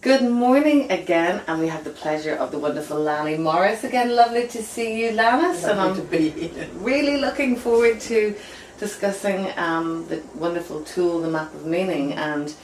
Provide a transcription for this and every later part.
Good morning again, and we have the pleasure of the wonderful Lani Morris again. Lovely to see you, Lannis, and I'm to be here. really looking forward to discussing the wonderful tool, the Map of Meaning, and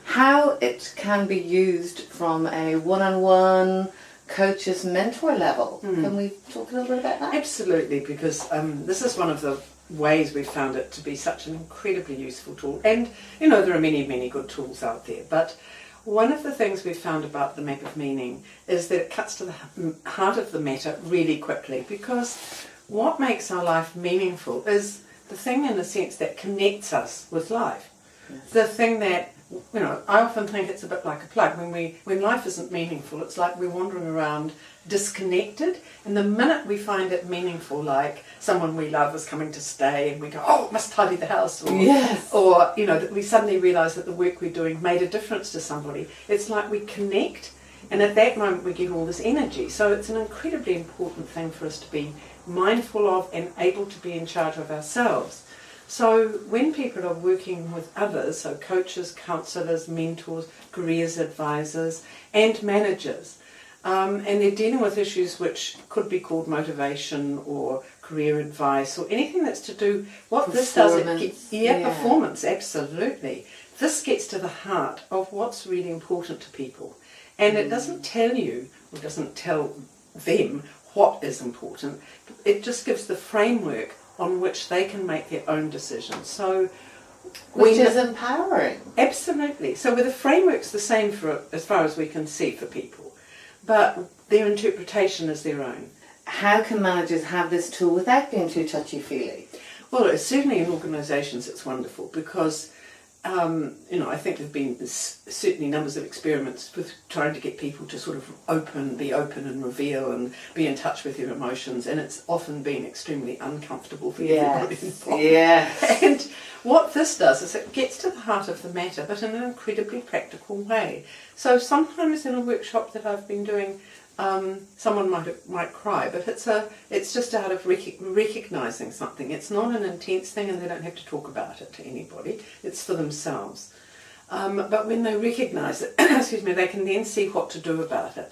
how it can be used from a one-on-one coach's mentor level. Can we talk a little bit about that? Absolutely, because this is one of the ways we've found it to be such an incredibly useful tool. And, you know, there are many, many good tools out there, but one of the things we've found about the Map of Meaning is that it cuts to the heart of the matter really quickly, because what makes our life meaningful is the thing, in a sense, that connects us with life. Yes. The thing that, you know, I often think it's a bit like a plug. When life isn't meaningful, it's like we're wandering around disconnected, and the minute we find it meaningful, like someone we love is coming to stay and we go, oh, must tidy the house, or, yes. or you know, that we suddenly realise that the work we're doing made a difference to somebody, it's like we connect, and at that moment we get all this energy. So it's an incredibly important thing for us to be mindful of and able to be in charge of ourselves. So when people are working with others, so coaches, counsellors, mentors, careers advisors and managers, and they're dealing with issues which could be called motivation or career advice or anything that's to do, what this does, performance, absolutely. This gets to the heart of what's really important to people. And it doesn't tell you, or doesn't tell them what is important, it just gives the framework on which they can make their own decisions. So, which is empowering. Absolutely. So the framework's the same for, as far as we can see, for people, but their interpretation is their own. How can managers have this tool without being too touchy-feely? Well, it's certainly in organisations it's wonderful, because you know, I think there have been certainly numbers of experiments with trying to get people to sort of be open and reveal and be in touch with their emotions, and it's often been extremely uncomfortable for everybody involved. Yes. And what this does is it gets to the heart of the matter, but in an incredibly practical way. So sometimes in a workshop that I've been doing, someone might cry, but it's just out of recognising something. It's not an intense thing, and they don't have to talk about it to anybody. It's for themselves. But when they recognise it, excuse me, they can then see what to do about it,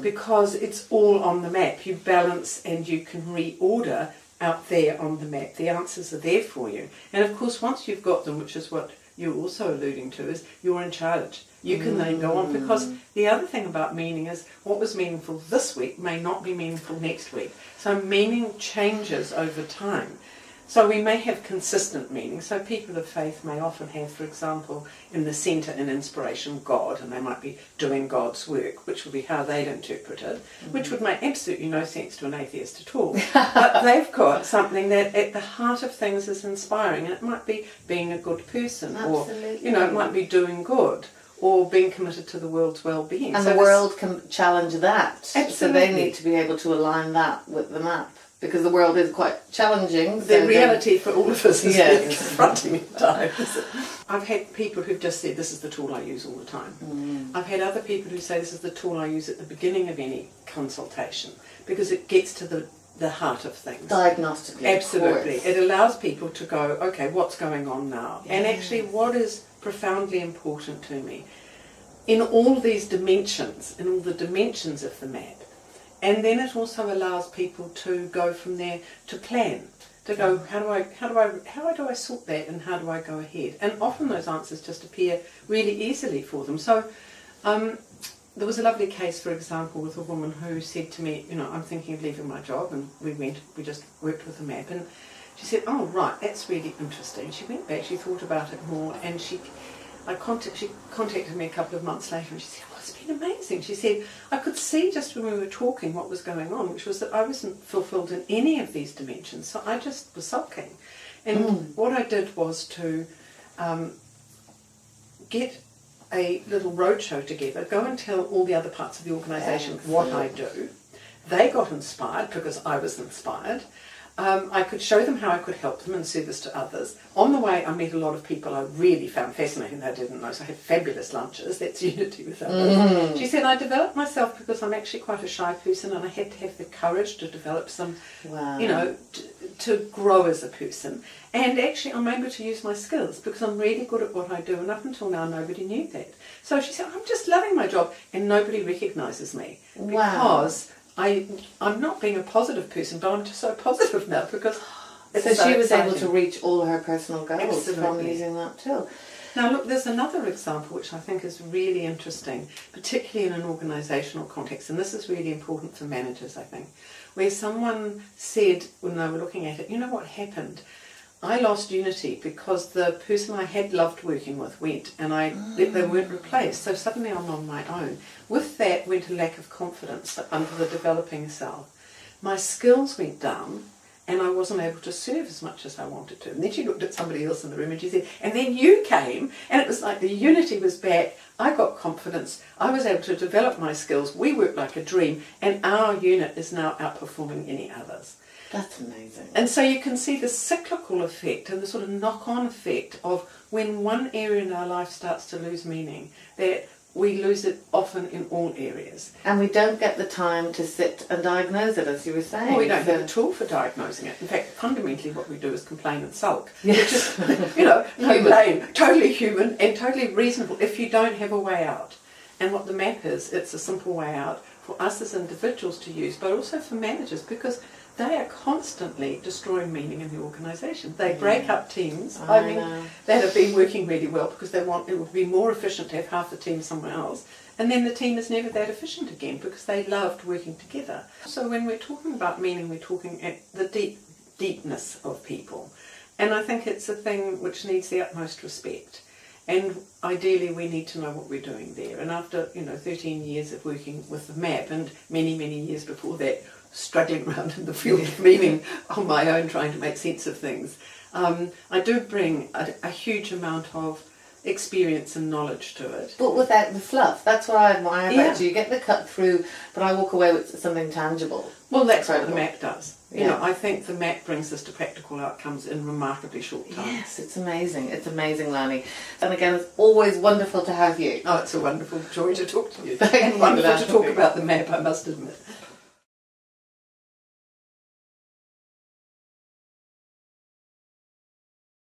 because it's all on the map. You balance and you can reorder out there on the map. The answers are there for you, and of course, once you've got them, which is what you're also alluding to, is you're in charge. You can then go on, because the other thing about meaning is what was meaningful this week may not be meaningful next week. So meaning changes over time. So we may have consistent meaning. So people of faith may often have, for example, in the centre in inspiration, God, and they might be doing God's work, which would be how they'd interpret it, which would make absolutely no sense to an atheist at all. But they've got something that at the heart of things is inspiring, and it might be being a good person, Absolutely. or, you know, it might be doing good, or being committed to the world's well-being. And so the world can challenge that. Absolutely. So they need to be able to align that with the map, because the world is quite challenging. The reality for all of us is Yes. really confronting at times. I've had people who've just said, this is the tool I use all the time. I've had other people who say, this is the tool I use at the beginning of any consultation, because it gets to the heart of things. Diagnostically, absolutely. Of course. It allows people to go, okay, what's going on now? Yes. And actually, what is profoundly important to me in all these dimensions, in all the dimensions of the map. And then it also allows people to go from there to plan, to go, how do I sort that, and how do I go ahead? And often those answers just appear really easily for them. So there was a lovely case, for example, with a woman who said to me, you know, I'm thinking of leaving my job, and we just worked with the map, and she said, oh right, that's really interesting. She went back, she thought about it more, and she contacted me a couple of months later, and she said, oh, it's been amazing. She said, I could see just when we were talking what was going on, which was that I wasn't fulfilled in any of these dimensions, so I just was sulking. And what I did was to get a little roadshow together, go and tell all the other parts of the organisation what I do. They got inspired because I was inspired. I could show them how I could help them in service to others. On the way, I met a lot of people I really found fascinating that I didn't know, so I had fabulous lunches. That's unity with others. She said, I developed myself because I'm actually quite a shy person, and I had to have the courage to develop some, to grow as a person. And actually, I'm able to use my skills because I'm really good at what I do, and up until now, nobody knew that. So she said, I'm just loving my job, and nobody recognises me because I'm not being a positive person, but I'm just so positive now because it's so she was exciting. able to reach all her personal goals from Absolutely. using that tool. Now look, there's another example which I think is really interesting, particularly in an organisational context, and this is really important for managers, I think, where someone said when they were looking at it, you know what happened? I lost unity because the person I had loved working with went and they weren't replaced, so suddenly I'm on my own. With that went a lack of confidence under the developing self. My skills went down and I wasn't able to serve as much as I wanted to. And then she looked at somebody else in the room and she said, and then you came, and it was like the unity was back, I got confidence, I was able to develop my skills, we worked like a dream, and our unit is now outperforming any others. That's amazing. And so you can see the cyclical effect and the sort of knock-on effect of when one area in our life starts to lose meaning, that we lose it often in all areas. And we don't get the time to sit and diagnose it, as you were saying. Well, we don't have a tool for diagnosing it. In fact, fundamentally what we do is complain and sulk. Yes. Which is, no blame, totally human and totally reasonable if you don't have a way out. And what the map is, it's a simple way out for us as individuals to use, but also for managers, because they are constantly destroying meaning in the organisation. They break up teams. I mean, that have been working really well because they want it would be more efficient to have half the team somewhere else. And then the team is never that efficient again because they loved working together. So when we're talking about meaning, we're talking at the deepness of people. And I think it's a thing which needs the utmost respect. And ideally we need to know what we're doing there. And after 13 years of working with the map and many, many years before that, struggling around in the field of meaning on my own, trying to make sense of things, I do bring a huge amount of experience and knowledge to it. But without the fluff. That's what I admire about you. You get the cut through, but I walk away with something tangible. Well, that's what the map does. I think the map brings us to practical outcomes in remarkably short time. Yes, it's amazing. It's amazing, Lani. And again, it's always wonderful to have you. Oh, it's a wonderful joy to talk to you. Thank and you, wonderful to talk Lani. about the map, I must admit.